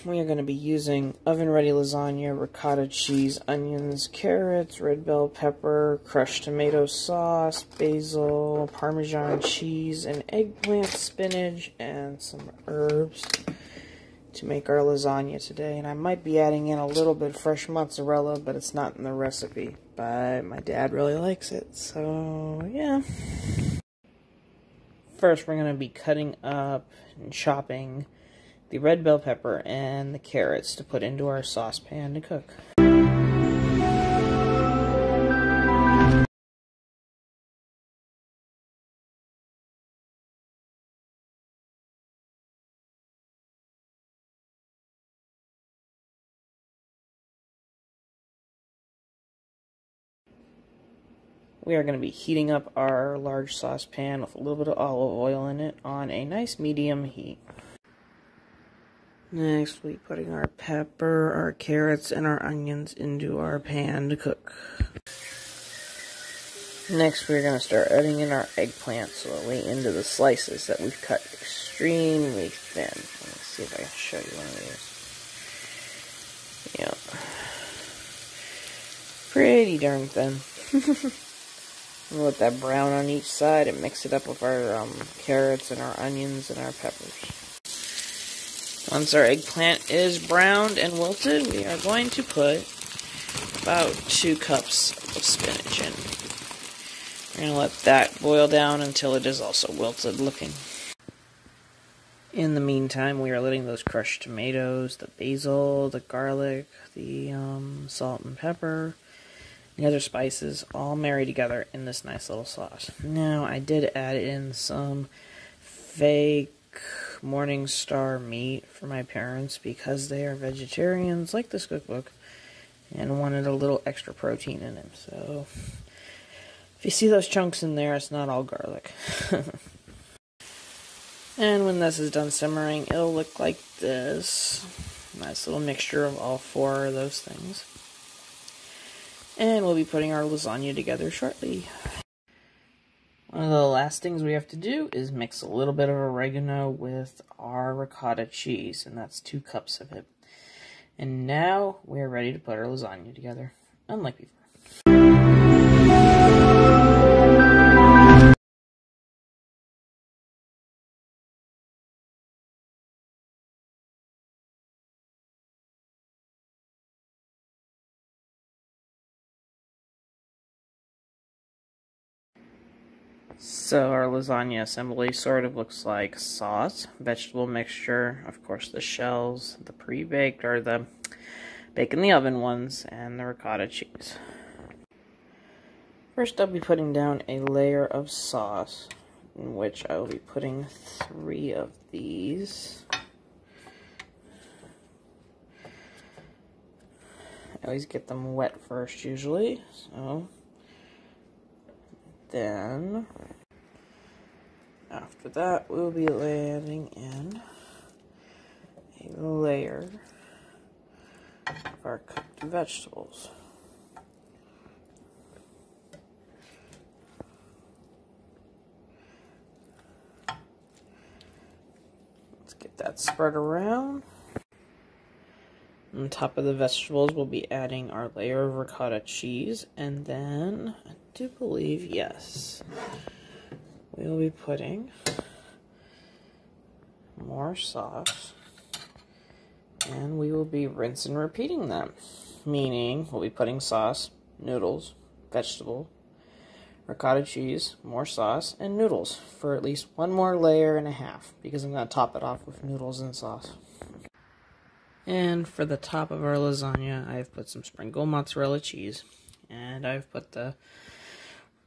we are going to be using oven-ready lasagna, ricotta cheese, onions, carrots, red bell pepper, crushed tomato sauce, basil, Parmesan cheese, and eggplant, spinach, and some herbs to make our lasagna today. And I might be adding in a little bit of fresh mozzarella, but it's not in the recipe. But my dad really likes it, so yeah. First, we're going to be cutting up and chopping the red bell pepper and the carrots to put into our saucepan to cook. We are going to be heating up our large saucepan with a little bit of olive oil in it on a nice medium heat. Next, we'll be putting our pepper, our carrots, and our onions into our pan to cook. Next, we're going to start adding in our eggplant slowly into the slices that we've cut extremely thin. Let me see if I can show you one of these. Yeah. Pretty darn thin. We'll let that brown on each side and mix it up with our carrots and our onions and our peppers. Once our eggplant is browned and wilted, we are going to put about 2 cups of spinach in. We're going to let that boil down until it is also wilted looking. In the meantime, we are letting those crushed tomatoes, the basil, the garlic, the salt and pepper, the other spices all marry together in this nice little sauce. Now, I did add in some fake Morningstar meat for my parents because they are vegetarians, like this cookbook, and wanted a little extra protein in it. So, if you see those chunks in there, it's not all garlic. And when this is done simmering, it'll look like this. Nice little mixture of all 4 of those things. And we'll be putting our lasagna together shortly. One of the last things we have to do is mix a little bit of oregano with our ricotta cheese, and that's 2 cups of it. And now we're ready to put our lasagna together, unlike before. So our lasagna assembly sort of looks like sauce, vegetable mixture, of course the shells, the pre-baked or the bake in the oven ones, and the ricotta cheese. First I'll be putting down a layer of sauce, in which I will be putting 3 of these. I always get them wet first usually, so then after that we'll be adding in a layer of our cooked vegetables. Let's get that spread around. On top of the vegetables, we'll be adding our layer of ricotta cheese, and then, I do believe, yes, we'll be putting more sauce, and we will be rinse and repeating them, meaning we'll be putting sauce, noodles, vegetable, ricotta cheese, more sauce, and noodles for at least 1 more layer and a half, because I'm going to top it off with noodles and sauce. And for the top of our lasagna, I've put some sprinkled mozzarella cheese, and I've put the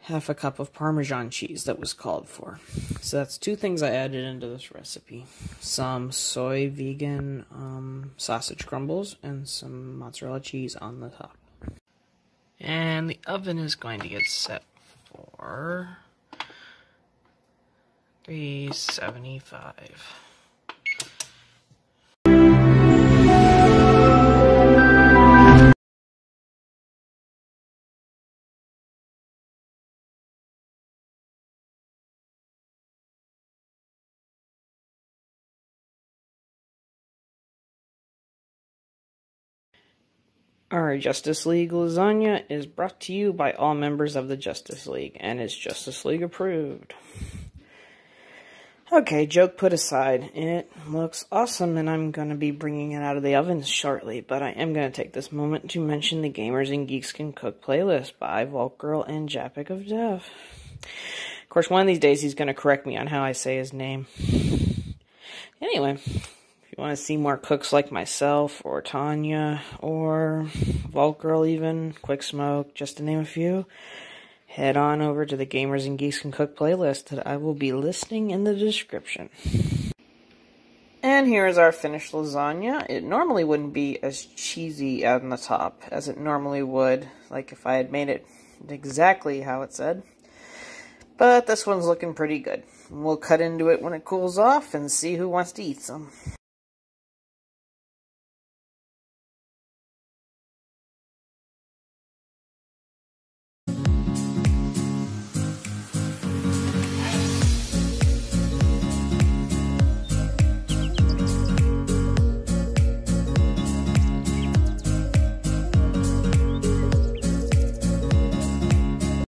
half a cup of Parmesan cheese that was called for. So that's 2 things I added into this recipe. Some soy vegan sausage crumbles and some mozzarella cheese on the top. And the oven is going to get set for 375. Our Justice League Lasagna is brought to you by all members of the Justice League, and is Justice League approved. Okay, joke put aside, it looks awesome, and I'm going to be bringing it out of the ovens shortly, but I am going to take this moment to mention the Gamers and Geeks Can Cook playlist by Vault Girl and Japik of Death. Of course, one of these days he's going to correct me on how I say his name. Anyway, if you want to see more cooks like myself, or Tanya, or Vault Girl even, Quick Smoke, just to name a few, head on over to the Gamers and Geeks Can Cook playlist that I will be listing in the description. And here is our finished lasagna. It normally wouldn't be as cheesy on the top as it normally would, like if I had made it exactly how it said. But this one's looking pretty good. We'll cut into it when it cools off and see who wants to eat some.